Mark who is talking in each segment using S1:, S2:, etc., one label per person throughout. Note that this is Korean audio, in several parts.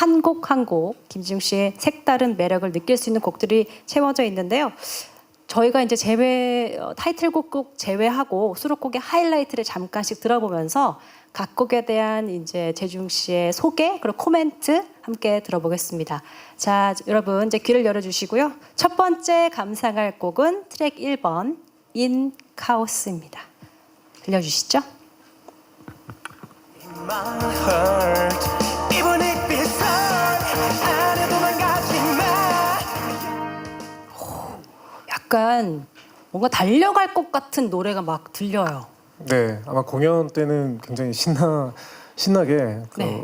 S1: 한 곡 한 곡 김지웅 씨의 색다른 매력을 느낄 수 있는 곡들이 채워져 있는데요. 저희가 이제 타이틀곡 꼭 제외하고 수록곡의 하이라이트를 잠깐씩 들어보면서 각 곡에 대한 이제 재중 씨의 소개 그리고 코멘트 함께 들어보겠습니다. 자, 여러분 이제 귀를 열어주시고요. 첫 번째 감상할 곡은 트랙 1번 인 카오스입니다. 들려주시죠. 약간 뭔가 달려갈 것 같은 노래가 막 들려요.
S2: 네, 아마 공연 때는 굉장히 신나게
S1: 네.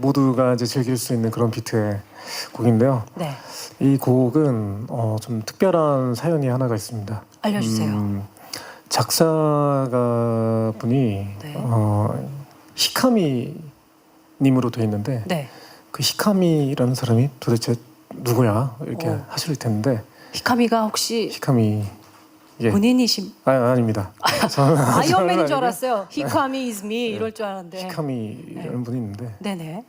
S2: 모두가 이제 즐길 수 있는 그런 비트의 곡인데요.
S1: 네,
S2: 이 곡은 좀 특별한 사연이 하나가 있습니다.
S1: 알려주세요.
S2: 작사가 분이
S1: 네.
S2: 히카미 님으로 돼 있는데
S1: 네,
S2: 그 히카미라는 사람이 도대체 누구야 이렇게 하실 텐데
S1: 히카미가 혹시
S2: 히카미
S1: 본인이신?
S2: 아닙니다. 저는
S1: 아이언맨인 줄
S2: 아니고요.
S1: 알았어요. 히카미 is me 이럴 줄 알았는데.
S2: 히카미라는 분이 있는데
S1: 네네.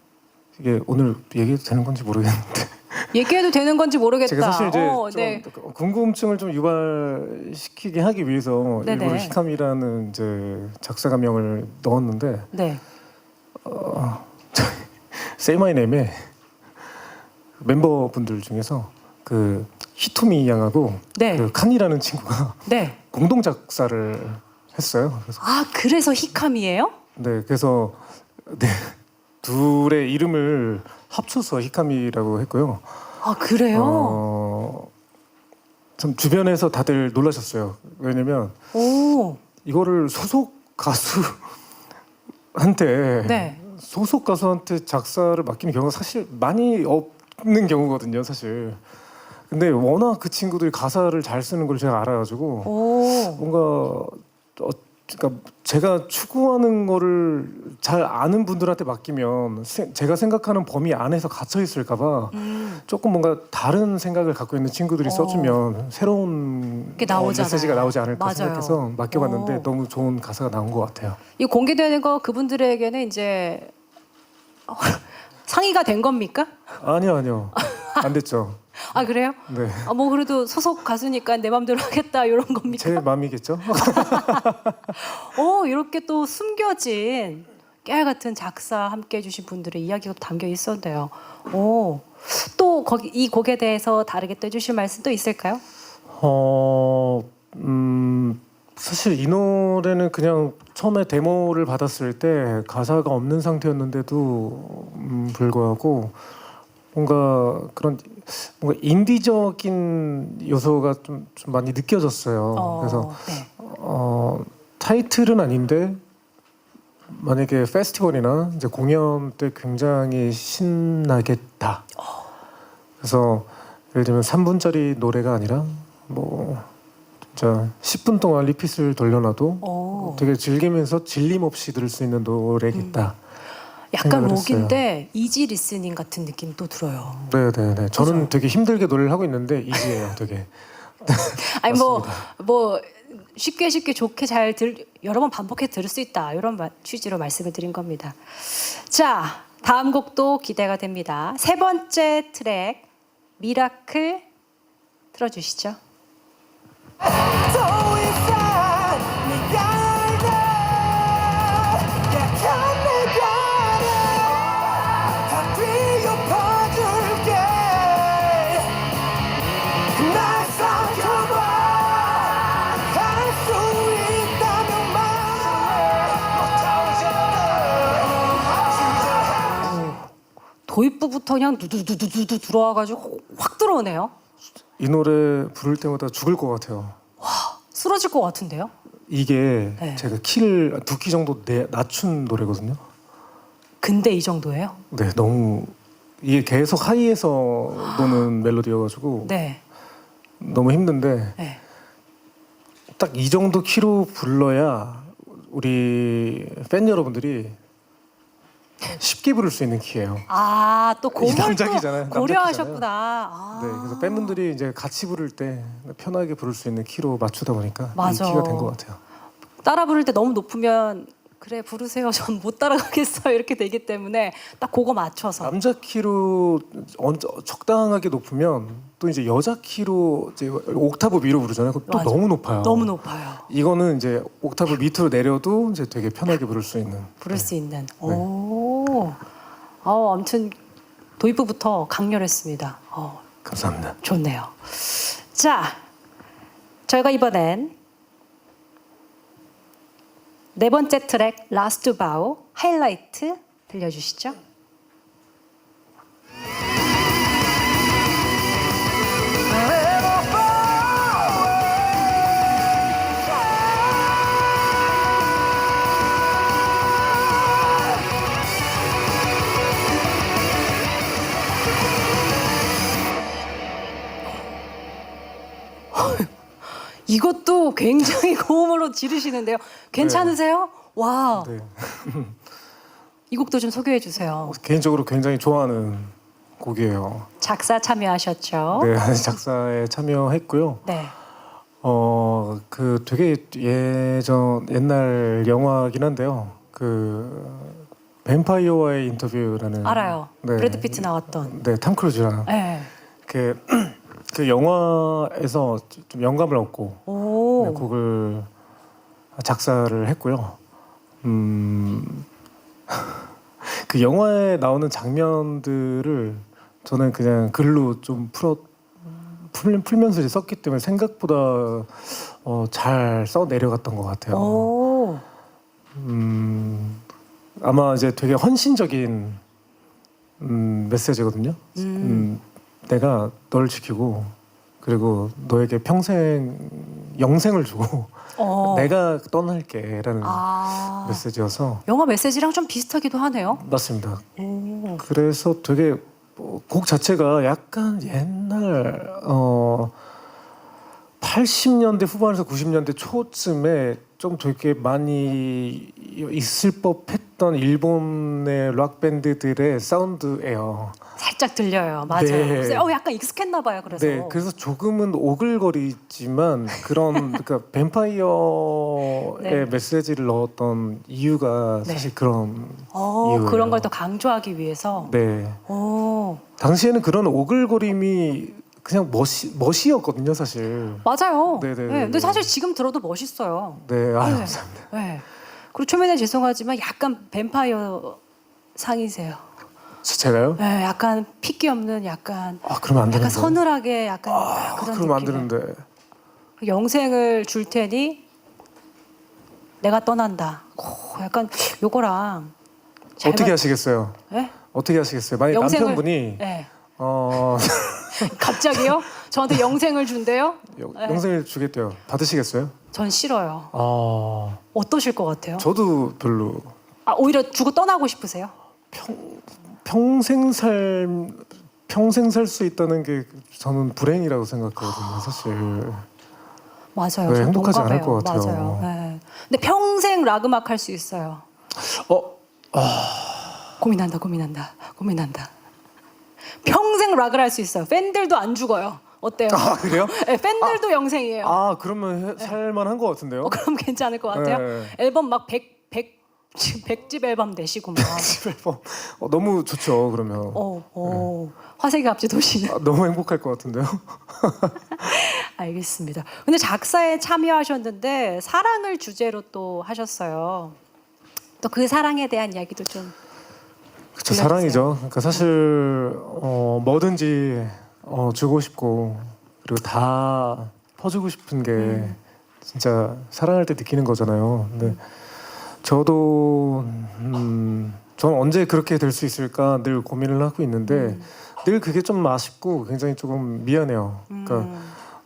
S2: 이게 오늘 얘기해도 되는 건지 모르겠는데
S1: 얘기해도 되는 건지 모르겠다.
S2: 제가 사실 이제 좀
S1: 네.
S2: 궁금증을 좀 유발시키게 하기 위해서
S1: 네네.
S2: 일부러 히카미라는 이제 작사가명을 넣었는데
S1: 네.
S2: Say My Name의 멤버분들 중에서 그 히토미 양하고
S1: 네.
S2: 그 칸이라는 친구가
S1: 네.
S2: 공동 작사를 했어요. 그래서
S1: 그래서 히카미예요?
S2: 네, 그래서 네, 둘의 이름을 합쳐서 히카미라고 했고요.
S1: 그래요?
S2: 참 주변에서 다들 놀라셨어요. 왜냐면
S1: 오.
S2: 이거를 소속 가수한테
S1: 네.
S2: 소속 가수한테 작사를 맡기는 경우가 사실 많이 없는 경우거든요, 사실. 근데 워낙 그 친구들이 가사를 잘 쓰는 걸 제가 알아가지고
S1: 오.
S2: 뭔가 그러니까 제가 추구하는 거를 잘 아는 분들한테 맡기면 제가 생각하는 범위 안에서 갇혀 있을까봐 조금 뭔가 다른 생각을 갖고 있는 친구들이 써주면 새로운
S1: 게 나오잖아요.
S2: 메시지가 나오지 않을까
S1: 맞아요.
S2: 생각해서 맡겨봤는데
S1: 오.
S2: 너무 좋은 가사가 나온 것 같아요.
S1: 이 공개되는 거 그분들에게는 이제 상의가 된 겁니까?
S2: 아니요 안 됐죠.
S1: 그래요?
S2: 네,
S1: 뭐 그래도 소속 가수니까 내 맘대로 하겠다 이런 겁니까?
S2: 제 마음이겠죠.
S1: 이렇게 또 숨겨진 깨알 같은 작사 함께 해주신 분들의 이야기가 담겨 있었는데요. 또 거기 이 곡에 대해서 다르게 또 해주실 말씀 또 있을까요?
S2: 사실 이 노래는 그냥 처음에 데모를 받았을 때 가사가 없는 상태였는데도 불구하고 뭔가 인디적인 요소가 좀 많이 느껴졌어요. 그래서
S1: 네.
S2: 타이틀은 아닌데 만약에 페스티벌이나 이제 공연 때 굉장히 신나겠다. 그래서 예를 들면 3분짜리 노래가 아니라 뭐 진짜 10분 동안 리핏을 돌려놔도 되게 즐기면서 질림 없이 들을 수 있는 노래겠다.
S1: 약간
S2: 생각을
S1: 록인데 이지 리스닝 같은 느낌도 들어요.
S2: 네네네. 저는
S1: 그죠?
S2: 되게 힘들게 노래를 하고 있는데 이지예요, 되게.
S1: 아니 뭐 쉽게 좋게 여러 번 반복해 들을 수 있다 이런 취지로 말씀을 드린 겁니다. 자, 다음 곡도 기대가 됩니다. 세 번째 트랙 미라클 틀어주시죠. 도입부부터 그냥 두두두두두 들어와가지고 확 들어오네요.
S2: 이 노래 부를 때마다 죽을 것 같아요.
S1: 쓰러질 것 같은데요?
S2: 이게
S1: 네.
S2: 제가 키를 2키 정도 낮춘 노래거든요.
S1: 근데 이 정도예요?
S2: 네, 너무 이게 계속 하이에서 노는 멜로디여가지고
S1: 네.
S2: 너무 힘든데
S1: 네.
S2: 딱 이 정도 키로 불러야 우리 팬 여러분들이 쉽게 부를 수 있는 키예요.
S1: 또
S2: 이
S1: 그걸
S2: 남자키잖아요.
S1: 또 고려하셨구나.
S2: 네, 그래서 팬분들이 이제 같이 부를 때 편하게 부를 수 있는 키로 맞추다 보니까 이
S1: 맞아.
S2: 키가 된 것 같아요.
S1: 따라 부를 때 너무 높으면 그래 부르세요. 전 못 따라가겠어요. 이렇게 되기 때문에 딱 그거 맞춰서.
S2: 남자 키로 적당하게 높으면 또 이제 여자 키로 이제 옥타브 위로 부르잖아요. 그럼 또
S1: 맞아.
S2: 너무 높아요.
S1: 너무 높아요.
S2: 이거는 이제 옥타브 밑으로 내려도 이제 되게 편하게 부를 수 있는.
S1: 부를 수 있는. 오. 아무튼 도입부부터 강렬했습니다.
S2: 감사합니다.
S1: 좋네요. 자, 저희가 이번엔 네 번째 트랙 라스트 바우 하이라이트 들려주시죠. 이것도 굉장히 고음으로 지르시는데요. 괜찮으세요? 와,
S2: 네.
S1: 이 곡도 좀 소개해 주세요.
S2: 개인적으로 굉장히 좋아하는 곡이에요.
S1: 작사 참여하셨죠?
S2: 네, 작사에 참여했고요.
S1: 네.
S2: 그 되게 옛날 영화긴 한데요. 그 뱀파이어와의 인터뷰라는.
S1: 알아요.
S2: 네.
S1: 브래드 피트 나왔던.
S2: 네, 탐 크루즈랑.
S1: 네.
S2: 그 영화에서 좀 영감을 얻고
S1: 오.
S2: 네, 곡을 작사를 했고요. 그 영화에 나오는 장면들을 저는 그냥 글로 좀 풀면서 이제 썼기 때문에 생각보다 잘 써 내려갔던 것 같아요.
S1: 오.
S2: 아마 이제 되게 헌신적인 메시지거든요. 내가 널 지키고 그리고 너에게 평생 영생을 주고 내가 떠날게라는 메시지여서.
S1: 영화 메시지랑 좀 비슷하기도 하네요.
S2: 맞습니다.
S1: 오.
S2: 그래서 되게 곡 자체가 약간 옛날 80년대 후반에서 90년대 초쯤에 좀 되게 많이 있을 법했던 일본의 락 밴드들의 사운드예요.
S1: 살짝 들려요. 맞아요.
S2: 네.
S1: 그래서 약간 익숙했나 봐요. 그래서.
S2: 네, 그래서 조금은 오글거리지만 그런 그러니까 뱀파이어의
S1: 네.
S2: 메시지를 넣었던 이유가
S1: 네.
S2: 사실 그런 이유예요.
S1: 그런 걸 더 강조하기 위해서.
S2: 네.
S1: 오.
S2: 당시에는 그런 오글거림이 그냥 멋이었거든요, 사실.
S1: 맞아요.
S2: 네네네.
S1: 네, 근데 사실 지금 들어도 멋있어요.
S2: 네,
S1: 네.
S2: 감사합니다.
S1: 네. 그리고 초면에 죄송하지만 약간 뱀파이어 상이세요.
S2: 제가요?
S1: 네, 약간 핏기 없는 약간
S2: 그러면 안
S1: 약간
S2: 되는데.
S1: 서늘하게 약간 그런
S2: 그러면 안
S1: 느낌의.
S2: 되는데.
S1: 영생을 줄 테니 내가 떠난다. 약간 요거랑 잘
S2: 어떻게
S1: 맞-
S2: 하시겠어요?
S1: 네?
S2: 어떻게 하시겠어요? 만약
S1: 영생을-
S2: 남편분이
S1: 네.
S2: 갑자기
S1: 갑자기요? 저한테 영생을 준대요? 네.
S2: 영생을 주겠대요. 받으시겠어요?
S1: 전 싫어요. 어떠실 것 같아요?
S2: 저도 별로.
S1: 오히려 주고 떠나고 싶으세요?
S2: 평생 살 수 있다는 게 저는 불행이라고 생각하거든요, 사실.
S1: 맞아요.
S2: 네,
S1: 저
S2: 행복하지 않을
S1: 동감해요.
S2: 것 같아요.
S1: 맞아요. 네. 근데 평생 락 음악 할 수 있어요. 고민한다. 평생 락을 할 수 있어요. 팬들도 안 죽어요. 어때요?
S2: 그래요?
S1: 네, 팬들도 영생이에요.
S2: 그러면 살만한 것 같은데요?
S1: 그럼 괜찮을 것 같아요.
S2: 네.
S1: 앨범 막 100집 앨범 내시고 막.
S2: 앨범. 너무 좋죠, 그러면.
S1: 화색의 앞지 도시는.
S2: 너무 행복할 것 같은데요?
S1: 알겠습니다. 근데 작사에 참여하셨는데 사랑을 주제로 또 하셨어요. 또 그 사랑에 대한 이야기도 좀.
S2: 그쵸,
S1: 들려주세요.
S2: 사랑이죠. 그러니까 사실 뭐든지 주고 싶고 그리고 다 퍼주고 싶은 게 진짜 사랑할 때 느끼는 거잖아요. 근데 저도 저는 언제 그렇게 될 수 있을까 늘 고민을 하고 있는데 늘 그게 좀 아쉽고 굉장히 조금 미안해요. 그러니까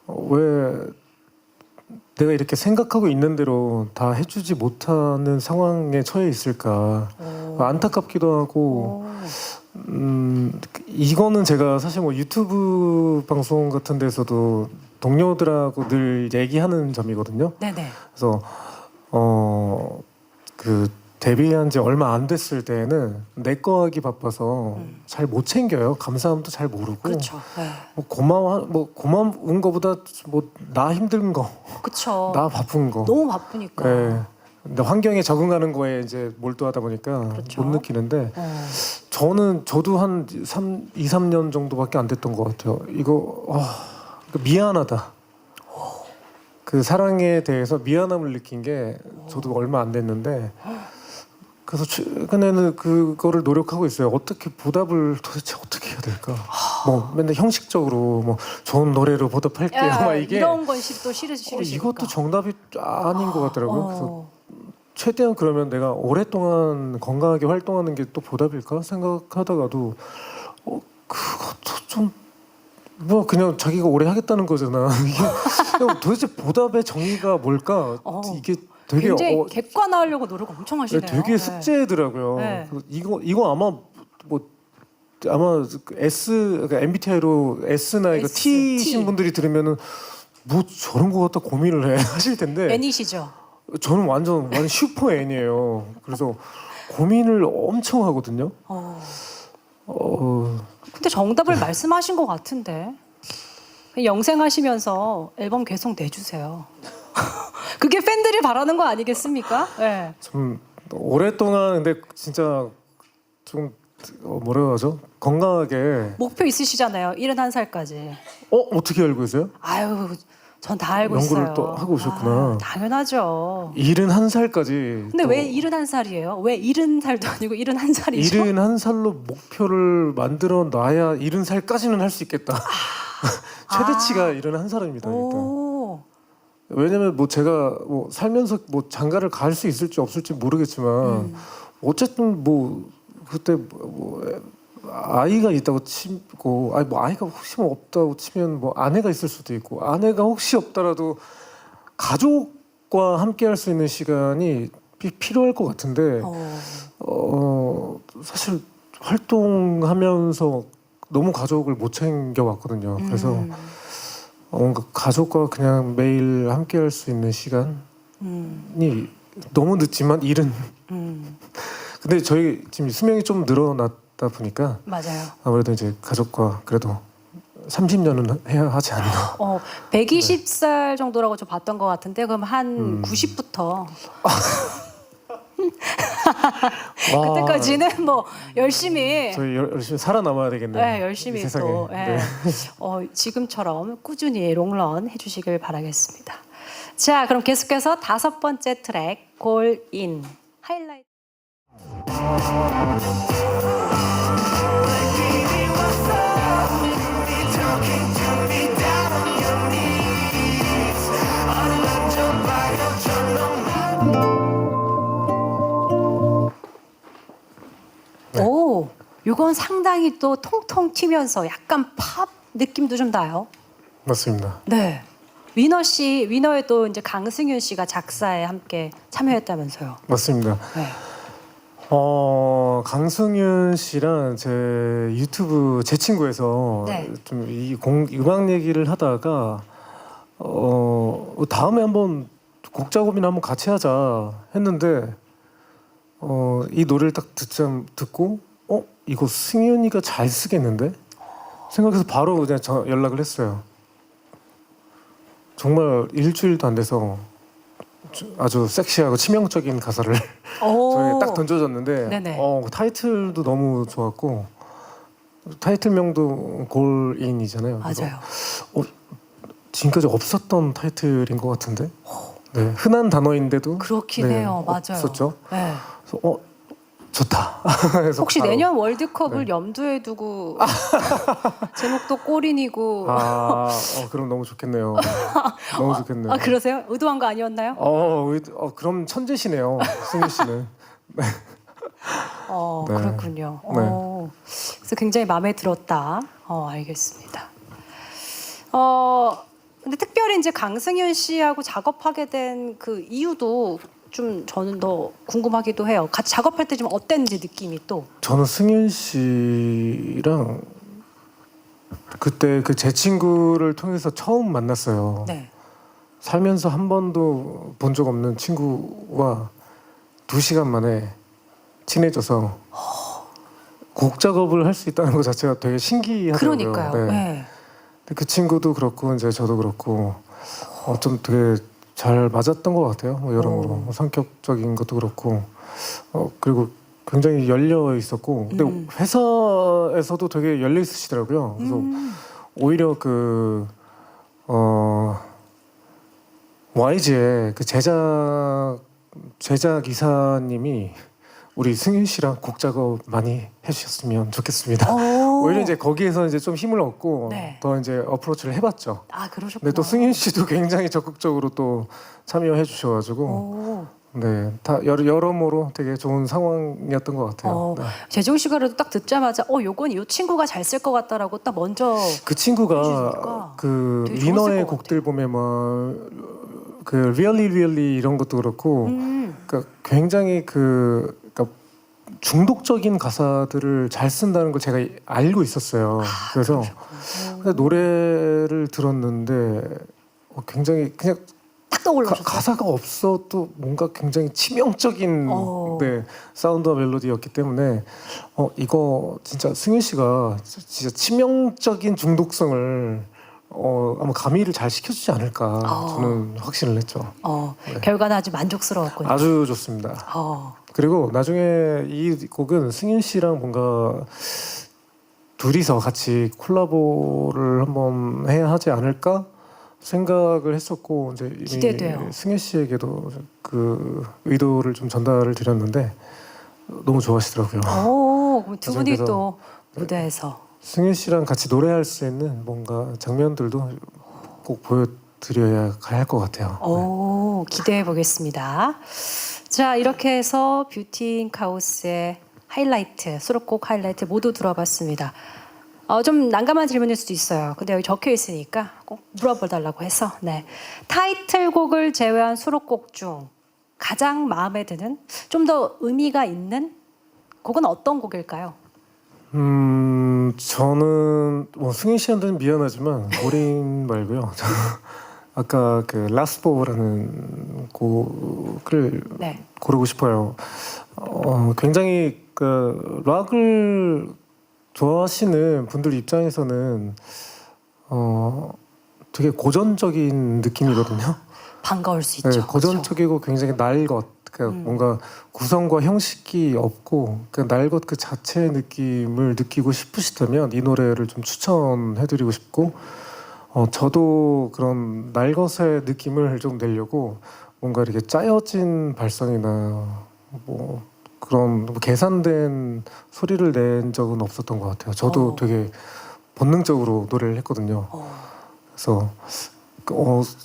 S2: 왜 내가 이렇게 생각하고 있는 대로 다 해주지 못하는 상황에 처해 있을까 안타깝기도 하고 이거는 제가 사실 뭐 유튜브 방송 같은 데서도 동료들하고 늘 얘기하는 점이거든요.
S1: 네네.
S2: 그래서 그 데뷔한 지 얼마 안 됐을 때는 내 거 하기 바빠서 잘 못 챙겨요. 감사함도 잘 모르고.
S1: 그렇죠. 네.
S2: 고마운 거보다 뭐 나 힘든 거,
S1: 그렇죠.
S2: 나 바쁜 거.
S1: 너무 바쁘니까.
S2: 네. 근데 환경에 적응하는 거에 이제 몰두하다 보니까
S1: 그렇죠.
S2: 못 느끼는데 저도 한 2, 3년 정도밖에 안 됐던 것 같아요. 이거 미안하다. 그 사랑에 대해서 미안함을 느낀 게 저도 얼마 안 됐는데 그래서 최근에는 그거를 노력하고 있어요. 어떻게 보답을 도대체 어떻게 해야 될까? 뭐 맨날 형식적으로 뭐 좋은 노래로 보답할게요. 막 이게
S1: 이런 것이 또 싫으시니까.
S2: 이것도 정답이 아닌 것 같더라고요. 그래서
S1: 어.
S2: 최대한 그러면 내가 오랫동안 건강하게 활동하는 게 또 보답일까 생각하다가도 그것도 좀 뭐 그냥 자기가 오래 하겠다는 거잖아. 이게 도대체 보답의 정의가 뭘까? 이게 되게
S1: 굉장히 객관화하려고 노력 엄청 하시네요.
S2: 되게 숙제더라고요.
S1: 네.
S2: 그래서 이거 아마 아마 그러니까 MBTI로 S나 이거
S1: S,
S2: T신
S1: T.
S2: 분들이 들으면은 뭐 저런 거 갖다 고민을 해 하실 텐데
S1: N이시죠?
S2: 저는 완전 슈퍼 N이에요. 그래서 고민을 엄청 하거든요.
S1: 근데 정답을 말씀하신 것 같은데 영생하시면서 앨범 계속 내주세요. 그게 팬들이 바라는 거 아니겠습니까? 네.
S2: 좀 오랫동안 근데 진짜 좀 뭐라 하죠? 건강하게
S1: 목표 있으시잖아요. 71살까지.
S2: 어떻게 알고 있어요?
S1: 아유, 전 다 알고
S2: 연구를
S1: 있어요.
S2: 또 하고 오셨구나.
S1: 당연하죠.
S2: 71살까지.
S1: 근데 왜 71살이에요? 왜 70살도 아니고 71살이죠?
S2: 71살로 목표를 만들어 놔야 70살까지는 할 수 있겠다. 최대치가 71살입니다. 일단.
S1: 오.
S2: 왜냐면 뭐 제가 뭐 살면서 뭐 장가를 갈 수 있을지 없을지 모르겠지만 어쨌든 뭐 그때 뭐 아이가 있다고 치고 아니 뭐 아이가 혹시 뭐 없다고 치면 뭐 아내가 있을 수도 있고 아내가 혹시 없더라도 가족과 함께 할 수 있는 시간이 필요할 것 같은데 사실 활동하면서 너무 가족을 못 챙겨왔거든요. 그래서 뭔가 가족과 그냥 매일 함께 할 수 있는 시간이 너무 늦지만 일은 근데 저희 지금 수명이 좀 늘어났다 보니까
S1: 맞아요.
S2: 아무래도 이제 가족과 그래도 30년은 해야 하지 않나.
S1: 120살 정도라고 좀 봤던 것 같은데 그럼 한 90부터 그때까지는 뭐 열심히
S2: 저희 열심히 살아남아야 되겠네요.
S1: 네, 열심히
S2: 이 세상에.
S1: 또
S2: 네.
S1: 지금처럼 꾸준히 롱런 해주시길 바라겠습니다. 자, 그럼 계속해서 5번째 트랙 골인 하이라이트. 오, 이건 상당히 또 통통 튀면서 약간 팝 느낌도 좀 나요.
S2: 맞습니다.
S1: 네. 위너에 또 이제 강승윤 씨가 작사에 함께 참여했다면서요.
S2: 맞습니다.
S1: 네.
S2: 강승윤 씨랑 제 유튜브 제 친구에서
S1: 네.
S2: 좀 이 음악 얘기를 하다가 다음에 한번 곡 작업이나 한번 같이 하자 했는데 이 노래를 딱 듣고 이거 승윤이가 잘 쓰겠는데 생각해서 바로 그냥 연락을 했어요. 정말 일주일도 안 돼서 아주 섹시하고 치명적인 가사를 저에게 딱 던져줬는데
S1: 네네.
S2: 타이틀도 너무 좋았고 타이틀명도 골인이잖아요.
S1: 맞아요.
S2: 지금까지 없었던 타이틀인 것 같은데 네, 흔한 단어인데도
S1: 그렇긴
S2: 네,
S1: 해요. 맞아요.
S2: 없었죠.
S1: 네.
S2: 그래서 좋다. 그래서
S1: 혹시
S2: 바로,
S1: 내년 월드컵을
S2: 네.
S1: 염두에 두고 제목도 골인이고
S2: 그럼 너무 좋겠네요. 너무 좋겠네요.
S1: 그러세요? 의도한 거 아니었나요?
S2: 그럼 천재시네요, 승윤 씨는. 네. 네.
S1: 그렇군요.
S2: 네.
S1: 그래서 굉장히 마음에 들었다. 알겠습니다. 근데 특별히 이제 강승윤 씨하고 작업하게 된 그 이유도 좀 저는 더 궁금하기도 해요. 같이 작업할 때 좀 어땠는지 느낌이 또.
S2: 저는 승윤 씨랑 그때 그 제 친구를 통해서 처음 만났어요.
S1: 네.
S2: 살면서 한 번도 본 적 없는 친구와 2시간 만에 친해져서 곡 작업을 할 수 있다는 것 자체가 되게 신기하더라고요.
S1: 그러니까요.
S2: 네.
S1: 네.
S2: 근데 그 친구도 그렇고 이제 저도 그렇고 좀 되게 잘 맞았던 것 같아요. 뭐 여러모로 뭐 성격적인 것도 그렇고 그리고 굉장히 열려 있었고 근데 회사에서도 되게 열려 있으시더라고요. 그래서 오히려 그 YG의 그 제작 이사님이 우리 승윤 씨랑 곡 작업 많이 해주셨으면 좋겠습니다. 오히려 이제 거기에서 이제 좀 힘을 얻고
S1: 네.
S2: 더 이제 어프로치를 해봤죠.
S1: 아 그러셨구나.
S2: 근데 또 승윤 씨도 굉장히 적극적으로 또 참여해 주셔가지고
S1: 오.
S2: 네, 다 여러모로 되게 좋은 상황이었던 것 같아요. 네.
S1: 재중 씨가 그래도 딱 듣자마자 요건 이 친구가 잘 쓸 것 같다라고 딱 먼저
S2: 그 친구가
S1: 해주시니까
S2: 그
S1: 되게 좋았을
S2: 위너의
S1: 것
S2: 곡들 보면 뭐그 Really Really 이런 것도 그렇고 그러니까 굉장히 그러니까 중독적인 가사들을 잘 쓴다는 걸 제가 알고 있었어요. 그래서 노래를 들었는데 굉장히 그냥
S1: 딱 떠올라셨어요.
S2: 가사가 없어도 뭔가 굉장히 치명적인 네, 사운드와 멜로디였기 때문에 이거 진짜 승윤 씨가 진짜 치명적인 중독성을 아마 가미를 잘 시켜주지 않을까 저는 확신을 했죠. 네.
S1: 결과는 아주 만족스러웠군요.
S2: 아주 좋습니다. 그리고 나중에 이 곡은 승윤 씨랑 뭔가 둘이서 같이 콜라보를 한번 해야 하지 않을까 생각을 했었고 이제 이미
S1: 기대돼요.
S2: 승윤 씨에게도 그 의도를 좀 전달을 드렸는데 너무 좋아하시더라고요.
S1: 그럼 두 분이
S2: 그래서
S1: 또 무대에서
S2: 승윤 씨랑 같이 노래할 수 있는 뭔가 장면들도 꼭 보여드려야 할 것 같아요.
S1: 기대해 보겠습니다. 자 이렇게 해서 뷰티 인 카오스의 하이라이트, 수록곡 하이라이트 모두 들어봤습니다. 좀 난감한 질문일 수도 있어요. 근데 여기 적혀 있으니까 꼭 물어봐달라고 해서 네. 타이틀곡을 제외한 수록곡 중 가장 마음에 드는 좀 더 의미가 있는 곡은 어떤 곡일까요?
S2: 저는 뭐 승희 씨한테는 미안하지만 고린 말고요. 아까 그 라스보라는 곡을
S1: 네.
S2: 고르고 싶어요. 굉장히 그 락을 좋아하시는 분들 입장에서는 되게 고전적인 느낌이거든요.
S1: 반가울 수
S2: 네,
S1: 있죠.
S2: 고전적이고 굉장히 날 것, 그러니까 뭔가 구성과 형식이 없고 그 날 것 그 자체의 느낌을 느끼고 싶으시다면 이 노래를 좀 추천해드리고 싶고 저도 그런 날 것의 느낌을 좀 내려고 뭔가 이렇게 짜여진 발성이나 뭐 그런 뭐 계산된 소리를 낸 적은 없었던 것 같아요. 저도 되게 본능적으로 노래를 했거든요. 그래서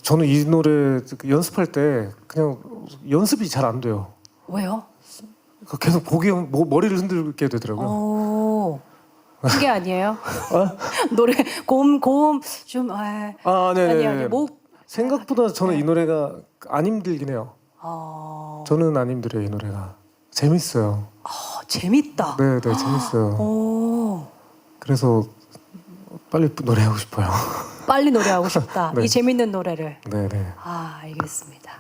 S2: 저는 이 노래 연습할 때 그냥 연습이 잘 안 돼요.
S1: 왜요?
S2: 계속 머리를 흔들게 되더라고요.
S1: 그게 아니에요? 노래 고음 좀
S2: 네네.
S1: 아니 목
S2: 생각보다 저는 이 노래가 안 힘들긴 해요. 저는 안 힘들어요. 이 노래가 재밌어요.
S1: 재밌다.
S2: 네네 재밌어요. 그래서 빨리 노래하고 싶어요.
S1: 빨리 노래하고 싶다.
S2: 네.
S1: 이 재밌는 노래를.
S2: 네네.
S1: 알겠습니다.